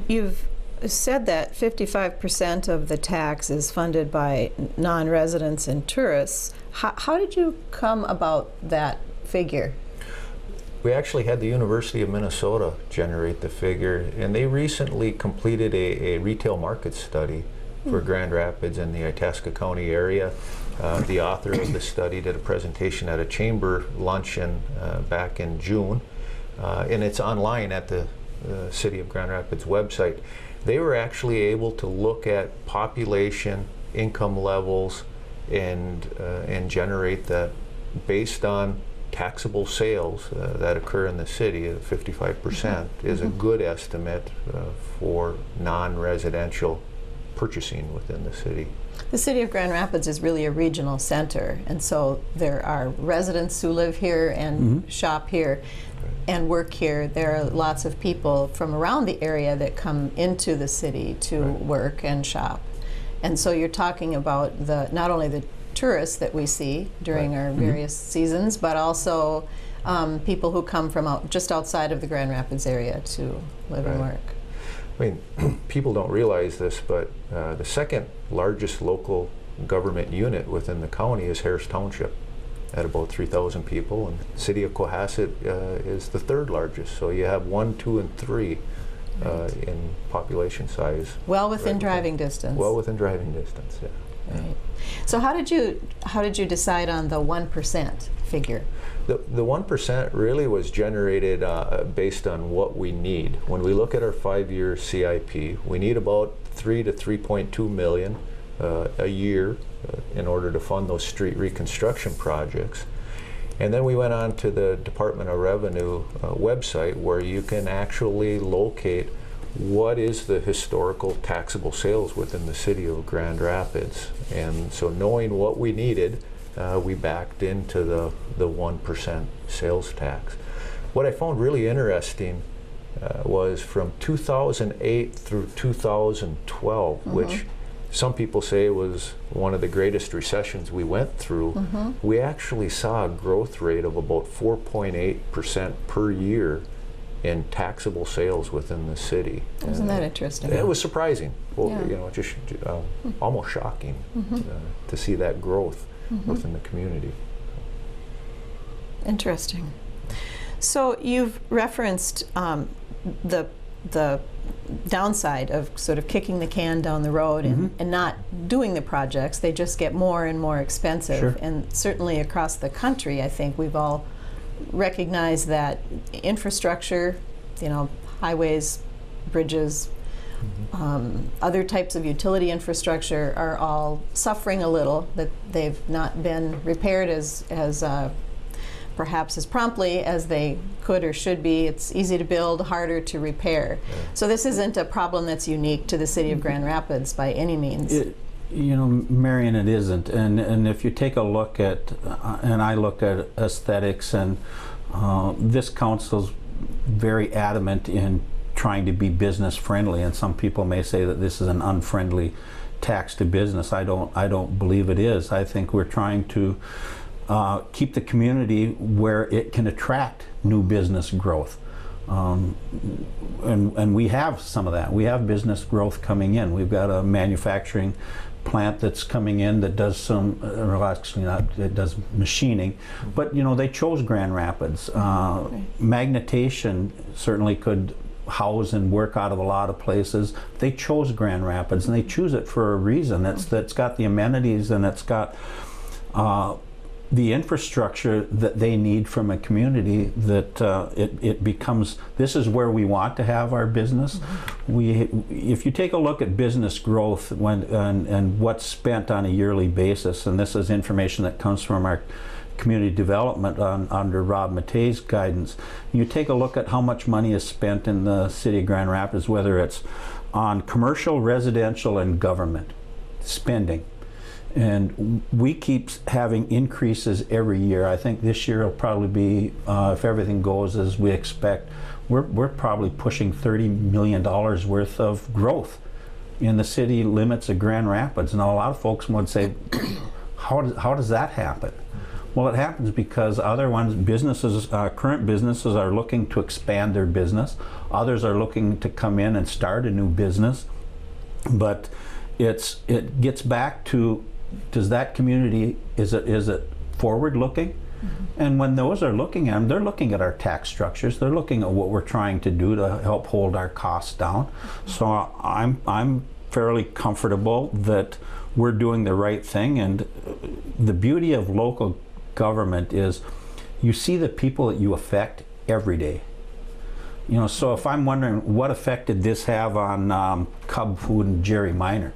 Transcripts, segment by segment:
You've said that 55% of the tax is funded by non-residents and tourists. How did you come about that figure? We actually had the University of Minnesota generate the figure, and they recently completed a retail market study for Grand Rapids and the Itasca County area. The author of the study did a presentation at a chamber luncheon back in June, and it's online at the City of Grand Rapids website. They were actually able to look at population, income levels, and generate that based on taxable sales that occur in the city. 55% is a good estimate for non-residential purchasing within the city. The City of Grand Rapids is really a regional center, and so there are residents who live here and shop here and work here. There are lots of people from around the area that come into the city to work and shop. And so you're talking about not only the tourists that we see during our various seasons, but also people who come from just outside of the Grand Rapids area to live and work. I mean, people don't realize this, but the second largest local government unit within the county is Harris Township at about 3,000 people, and the city of Cohasset is the third largest. So you have 1, 2, and 3 in population size. Well within driving distance. Well within driving distance, yeah. Right. So how did you decide on the 1% figure? The 1% really was generated based on what we need. When we look at our 5-year CIP, we need about 3 to 3.2 million a year in order to fund those street reconstruction projects. And then we went on to the Department of Revenue website, where you can actually locate what is the historical taxable sales within the city of Grand Rapids. And so knowing what we needed, we backed into the 1% sales tax. What I found really interesting was from 2008 through 2012, which some people say was one of the greatest recessions we went through, we actually saw a growth rate of about 4.8% per year in taxable sales within the city. Isn't that interesting? It was surprising, you know, just almost shocking to see that growth within the community. Interesting. So you've referenced the downside of sort of kicking the can down the road and not doing the projects. They just get more and more expensive. Sure. And certainly across the country, I think we've all recognized that infrastructure, you know, highways, bridges, other types of utility infrastructure are all suffering a little, that they've not been repaired as perhaps as promptly as they could or should be. It's easy to build, harder to repair. So this isn't a problem that's unique to the city of Grand Rapids by any means. You know, Marion, it isn't. And if you take a look at, and I look at aesthetics, and this council's very adamant in trying to be business friendly, and some people may say that this is an unfriendly tax to business. I don't believe it is. I think we're trying to keep the community where it can attract new business growth. And we have some of that. We have business growth coming in. We've got a manufacturing plant that's coming in that does some, well, actually not, it does machining, but you know, they chose Grand Rapids. Magnetation certainly could house and work out of a lot of places. They chose Grand Rapids, and they choose it for a reason. That's got the amenities, and it's got the infrastructure that they need from a community, that it becomes, this is where we want to have our business. If you take a look at business growth and what's spent on a yearly basis, and this is information that comes from our community development under Rob Matei's guidance, you take a look at how much money is spent in the city of Grand Rapids, whether it's on commercial, residential, and government spending. And we keep having increases every year. I think this year will probably be, if everything goes as we expect, we're probably pushing $30 million worth of growth in the city limits of Grand Rapids. Now, a lot of folks would say, how does that happen? Well, it happens because other ones, businesses, current businesses are looking to expand their business. Others are looking to come in and start a new business. But it gets back to, does that community, is it forward looking? And when those are looking at them, they're looking at our tax structures. They're looking at what we're trying to do to help hold our costs down. So I'm fairly comfortable that we're doing the right thing. And the beauty of local government is you see the people that you affect every day. You know, so if I'm wondering what effect did this have on Cub Food and Jerry Minor,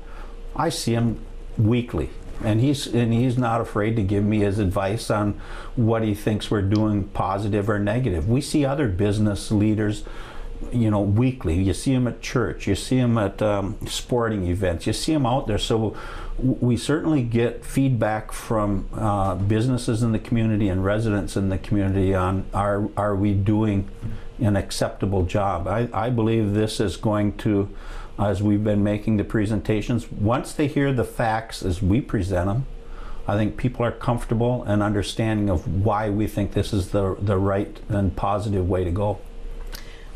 I see him weekly. And he's not afraid to give me his advice on what he thinks we're doing positive or negative. We see other business leaders, you know, weekly. You see them at church. You see them at sporting events. You see them out there. So we certainly get feedback from businesses in the community and residents in the community on are we doing an acceptable job. I believe this is going to, as we've been making the presentations, once they hear the facts as we present them, I think people are comfortable and understanding of why we think this is the right and positive way to go.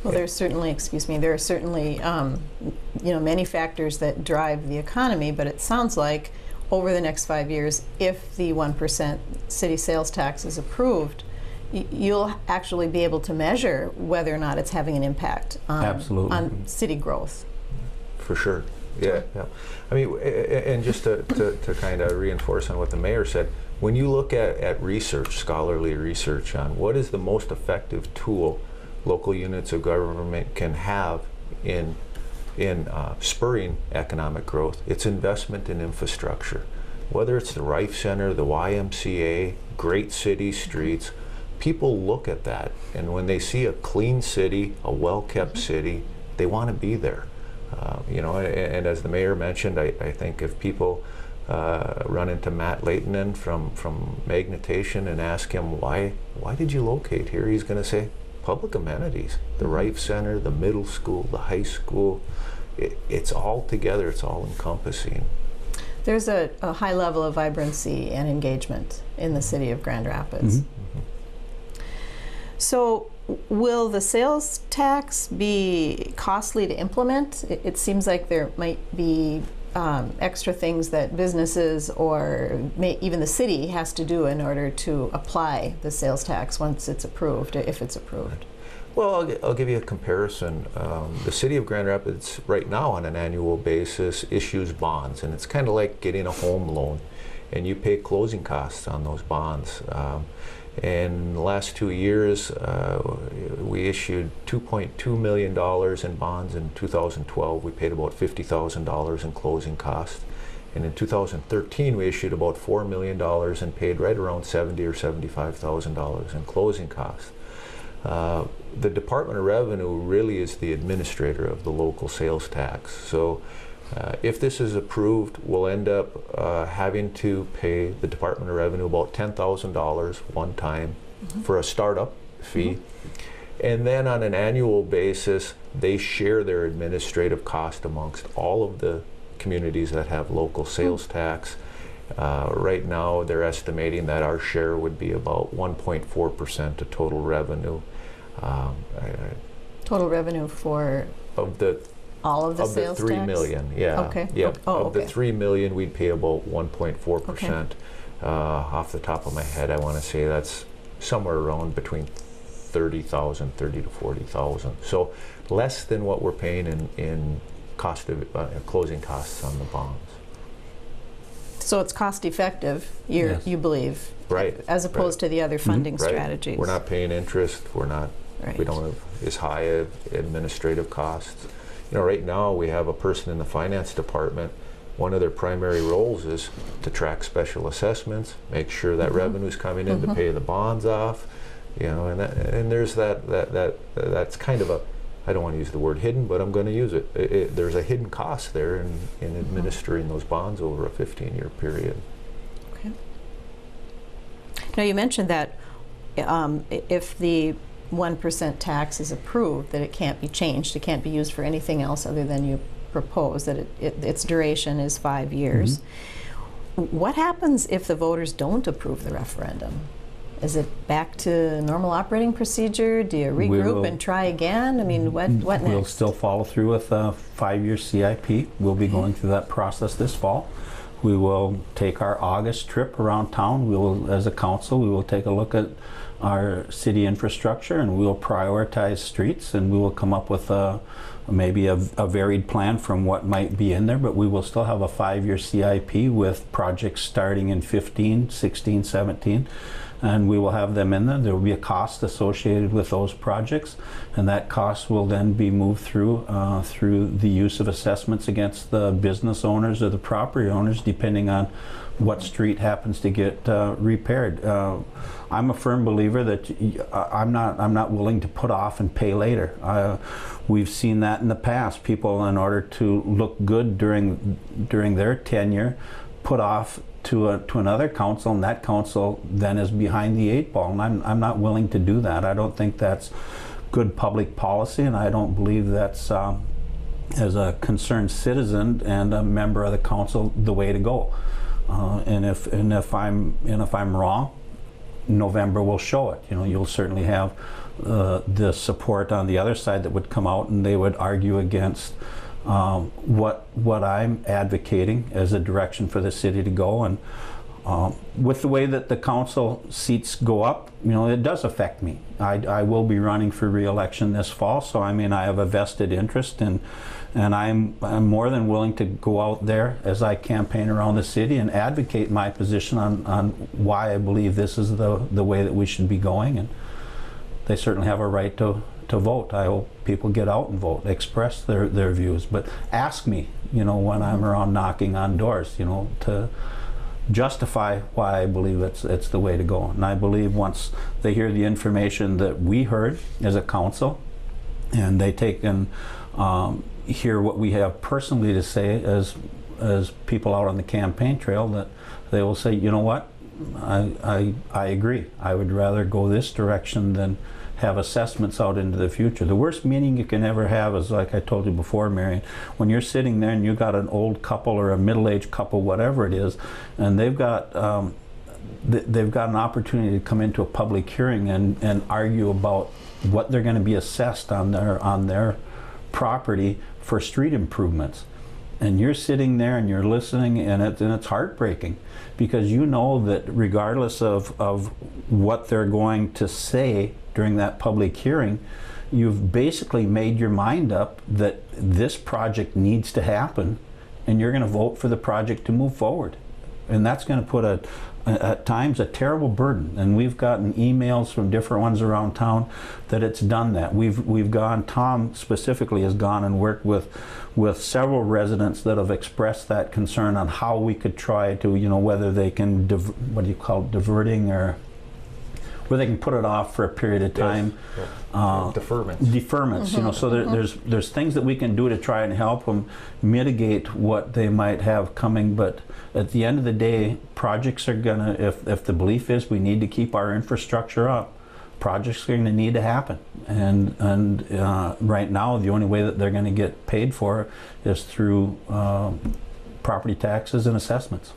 Well, there's certainly, there are certainly, you know, many factors that drive the economy, but it sounds like over the next 5 years, if the 1% city sales tax is approved, you'll actually be able to measure whether or not it's having an impact on city growth. For sure. Yeah. I mean, and just to kind of reinforce on what the mayor said, when you look at research, scholarly research on what is the most effective tool local units of government can have in spurring economic growth, it's investment in infrastructure. Whether it's the Rife Center, the YMCA, great city streets, people look at that, and when they see a clean city, a well-kept city, they want to be there. You know, and as the mayor mentioned, I think if people run into Matt Leighton from Magnetation and ask him why did you locate here, he's going to say public amenities, the Rife Center, the middle school, the high school. It's all together. It's all encompassing. There's a high level of vibrancy and engagement in the city of Grand Rapids. So will the sales tax be costly to implement? It seems like there might be extra things that businesses or even the city has to do in order to apply the sales tax once it's approved, if it's approved. Well, I'll give you a comparison. The city of Grand Rapids right now on an annual basis issues bonds, and it's kind of like getting a home loan, and you pay closing costs on those bonds. In the last 2 years, we issued $2.2 million in bonds. In 2012, we paid about $50,000 in closing costs. And in 2013, we issued about $4 million and paid right around $70,000 or $75,000 in closing costs. The Department of Revenue really is the administrator of the local sales tax. So if this is approved, we'll end up having to pay the Department of Revenue about $10,000 one time for a startup fee. And then on an annual basis, they share their administrative cost amongst all of the communities that have local sales tax. Right now, they're estimating that our share would be about 1.4% of total revenue. Total revenue for all of the sales tax? Of the 3 million, yeah. Okay. Yeah. Oh, of the 3 million, we'd pay about 1.4%. Off the top of my head, I want to say that's somewhere around between 30,000 to 40,000. So less than what we're paying in cost of closing costs on the bonds. So it's cost effective, Yes. you believe, Right. as opposed to the other funding strategies. We're not paying interest. We're not. Right. We don't have as high of administrative costs. You know, right now we have a person in the finance department. One of their primary roles is to track special assessments, make sure that revenue's coming in to pay the bonds off. You know, and there's that's kind of a, I don't want to use the word hidden, but I'm going to use it. There's a hidden cost there in administering those bonds over a 15-year period. Okay. Now you mentioned that if the 1% tax is approved, that it can't be changed. It can't be used for anything else other than you propose, that its duration is 5 years. What happens if the voters don't approve the referendum? Is it back to normal operating procedure? Do you regroup and try again? I mean, what next? We'll still follow through with a 5-year CIP. We'll be going through that process this fall. We will take our August trip around town. We will, as a council, we will take a look at our city infrastructure, and we will prioritize streets, and we will come up with maybe a varied plan from what might be in there, but we will still have a 5-year CIP with projects starting in 15, 16, 17, and we will have them in there. There will be a cost associated with those projects, and that cost will then be moved through the use of assessments against the business owners or the property owners, depending on what street happens to get repaired. I'm a firm believer that I'm not willing to put off and pay later. We've seen that in the past. People, in order to look good during their tenure, put off to another council, and that council then is behind the 8 ball. And I'm not willing to do that. I don't think that's good public policy, and I don't believe that's as a concerned citizen and a member of the council the way to go. And if I'm wrong, November will show it. You know, you'll certainly have the support on the other side that would come out, and they would argue against what I'm advocating as a direction for the city to go. And with the way that the council seats go up, you know, it does affect me. I will be running for re-election this fall, so I mean, I have a vested interest in. And I'm more than willing to go out there as I campaign around the city and advocate my position on why I believe this is the way that we should be going. And they certainly have a right to vote. I hope people get out and vote, express their views. But ask me, you know, when I'm around knocking on doors, you know, to justify why I believe it's the way to go. And I believe once they hear the information that we heard as a council, and they take and hear what we have personally to say as people out on the campaign trail, that they will say, you know what, I agree. I would rather go this direction than have assessments out into the future. The worst meeting you can ever have is, like I told you before, Marion, when you're sitting there and you got an old couple or a middle-aged couple, whatever it is, and they've got an opportunity to come into a public hearing and argue about what they're going to be assessed on their property for street improvements. And you're sitting there and you're listening, and it's heartbreaking, because you know that regardless of what they're going to say during that public hearing, you've basically made your mind up that this project needs to happen, and you're going to vote for the project to move forward. And that's going to put at times a terrible burden. And we've gotten emails from different ones around town that it's done that. We've gone, Tom specifically has gone and worked with several residents that have expressed that concern on how we could try to, you know, whether they can, what do you call it, diverting, or where they can put it off for a period of time. Yes. Deferments, you know, so there's things that we can do to try and help them mitigate what they might have coming. But at the end of the day, projects are gonna, if the belief is we need to keep our infrastructure up, projects are gonna need to happen. And right now, the only way that they're gonna get paid for is through property taxes and assessments.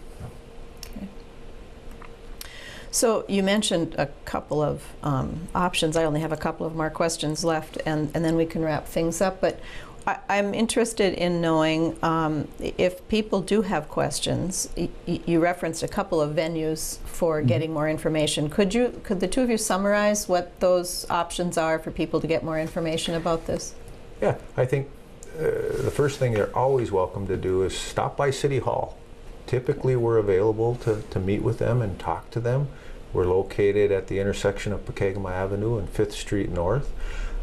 So you mentioned a couple of options. I only have a couple of more questions left, and then we can wrap things up. But I'm interested in knowing if people do have questions. You referenced a couple of venues for getting more information. Could the two of you summarize what those options are for people to get more information about this? Yeah, I think the first thing they're always welcome to do is stop by City Hall. Typically, we're available to meet with them and talk to them. We're located at the intersection of Pagel Avenue and 5th Street North.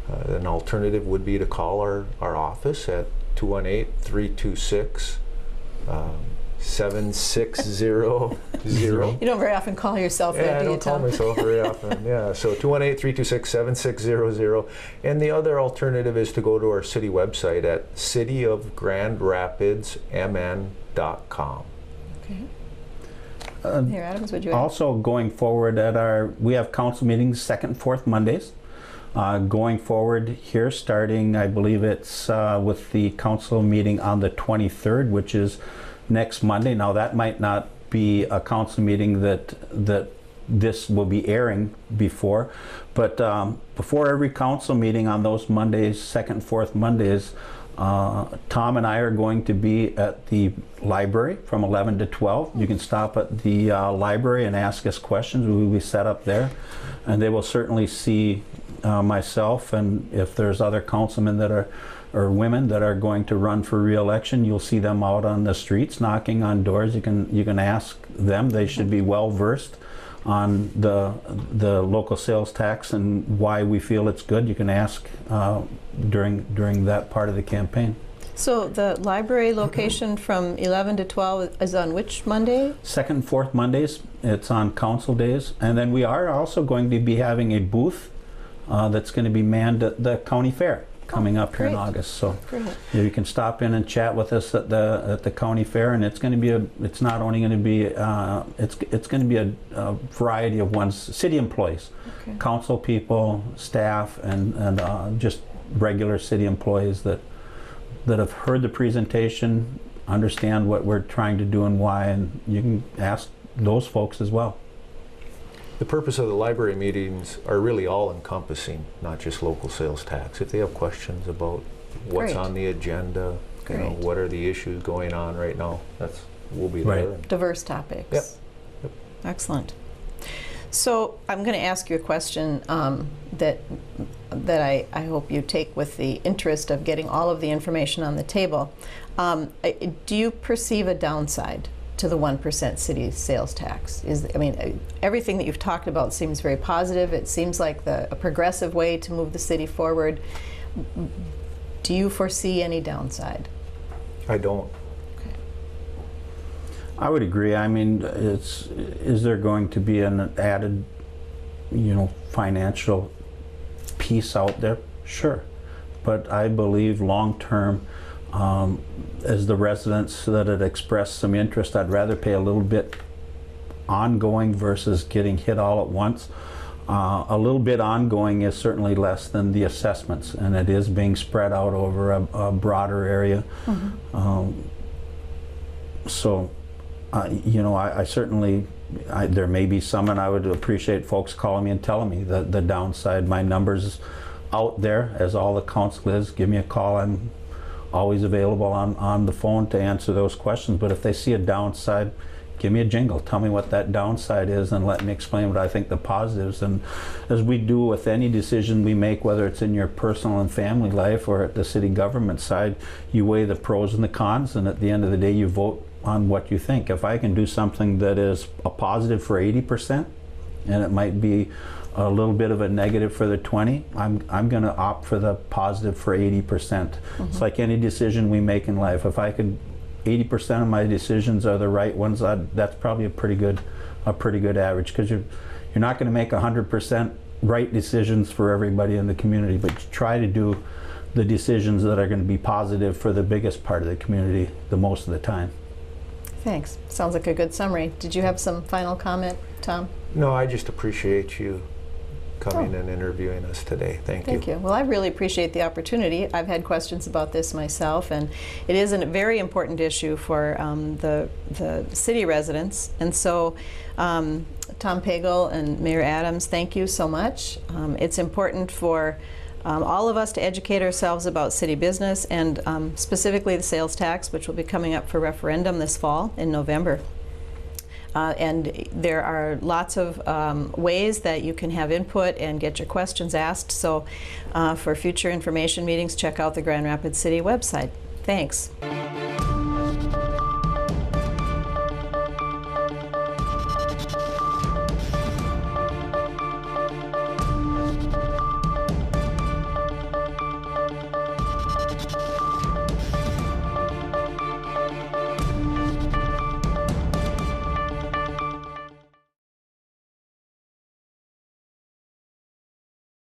An alternative would be to call our office at 218-326-7600. You don't very often call yourself that, do you, Tom? I don't call myself very often, yeah. So 218-326-7600. And the other alternative is to go to our city website at cityofgrandrapidsmn.com. Okay. Here, Adams, would you add? Also, going forward we have council meetings second and fourth Mondays. Going forward here, starting, I believe it's with the council meeting on the 23rd, which is next Monday. Now, that might not be a council meeting that this will be airing before. But before every council meeting on those Mondays, second and fourth Mondays, Tom and I are going to be at the library from 11 to 12. You can stop at the library and ask us questions. We will be set up there. And they will certainly see myself, and if there's other councilmen that are, or women that are going to run for re-election, you'll see them out on the streets knocking on doors. You can ask them. They should be well versed on the local sales tax and why we feel it's good. You can ask during that part of the campaign. So the library location from 11 to 12 is on which Monday? Second and fourth Mondays. It's on council days. And then we are also going to be having a booth that's going to be manned at the county fair coming up here in August. So you can stop in and chat with us at the county fair, and it's going to be it's not only going to be it's going to be a variety of ones, city employees, council people, staff, and just regular city employees that have heard the presentation, understand what we're trying to do and why, and you can ask those folks as well. The purpose of the library meetings are really all-encompassing, not just local sales tax. If they have questions about what's on the agenda, you know, what are the issues going on right now, we'll be there. Diverse topics. Yep. Excellent. So I'm going to ask you a question that I hope you take with the interest of getting all of the information on the table. Do you perceive a downside to the 1% city sales tax? I mean, everything that you've talked about seems very positive. It seems like a progressive way to move the city forward. Do you foresee any downside? I don't. Okay. I would agree. I mean, is there going to be an added, financial piece out there? Sure. But I believe long-term, as the residents that had expressed some interest, I'd rather pay a little bit ongoing versus getting hit all at once. A little bit ongoing is certainly less than the assessments, and it is being spread out over a broader area. I certainly, there may be some, and I would appreciate folks calling me and telling me the downside. My number's out there, as all the council is. Give me a call. I'm always available on the phone to answer those questions. But if they see a downside, give me a jingle. Tell me what that downside is and let me explain what I think the positives. And as we do with any decision we make, whether it's in your personal and family life or at the city government side, you weigh the pros and the cons, and at the end of the day you vote on what you think. If I can do something that is a positive for 80% and it might be a little bit of a negative for the 20, I'm going to opt for the positive for 80%. It's like any decision we make in life. If I could, 80% of my decisions are the right ones, that's probably a pretty good average, because you're not going to make 100% right decisions for everybody in the community, but you try to do the decisions that are going to be positive for the biggest part of the community the most of the time. Thanks. Sounds like a good summary. Did you have some final comment, Tom? No, I just appreciate you coming and interviewing us today. Thank you. Thank you. Well, I really appreciate the opportunity. I've had questions about this myself, and it is a very important issue for the city residents. And so, Tom Pagel and Mayor Adams, thank you so much. It's important for all of us to educate ourselves about city business, and specifically the sales tax, which will be coming up for referendum this fall in November. And there are lots of ways that you can have input and get your questions asked. So for future information meetings, check out the Grand Rapids City website. Thanks.